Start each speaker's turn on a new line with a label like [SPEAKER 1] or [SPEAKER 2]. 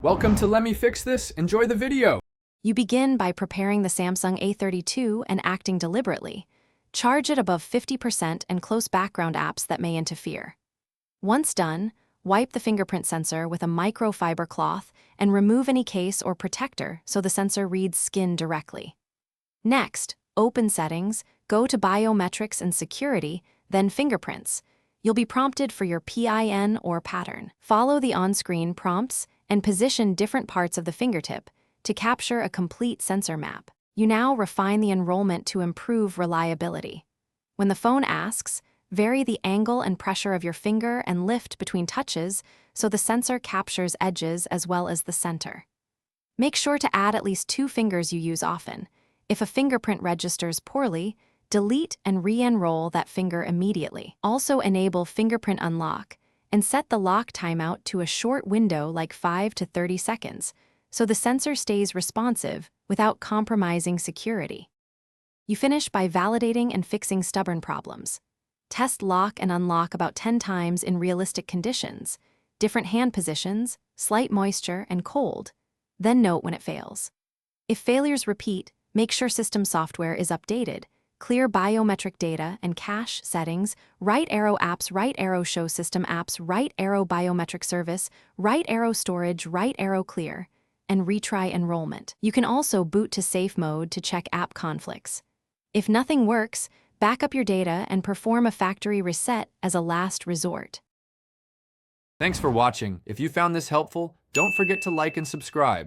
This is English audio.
[SPEAKER 1] Welcome to Let Me Fix This. Enjoy the video.
[SPEAKER 2] You begin by preparing the Samsung A32 and acting deliberately. Charge it above 50% and close background apps that may interfere. Once done, wipe the fingerprint sensor with a microfiber cloth and remove any case or protector so the sensor reads skin directly. Next, open Settings, go to Biometrics and Security, then Fingerprints. You'll be prompted for your PIN or pattern. Follow the on-screen prompts and position different parts of the fingertip to capture a complete sensor map. You now refine the enrollment to improve reliability. When the phone asks, vary the angle and pressure of your finger and lift between touches so the sensor captures edges as well as the center. Make sure to add at least 2 fingers you use often. If a fingerprint registers poorly, delete and re-enroll that finger immediately. Also enable fingerprint unlock and set the lock timeout to a short window like 5 to 30 seconds, so the sensor stays responsive without compromising security. You finish by validating and fixing stubborn problems. Test lock and unlock about 10 times in realistic conditions, different hand positions, slight moisture, and cold, then note when it fails. If failures repeat, make sure system software is updated. Clear biometric data and cache settings, right arrow apps, right arrow show system apps, right arrow biometric service, right arrow storage, right arrow clear, and retry enrollment. You can also boot to safe mode to check app conflicts. If nothing works, back up your data and perform a factory reset as a last resort.
[SPEAKER 1] Thanks for watching. If you found this helpful, don't forget to like and subscribe.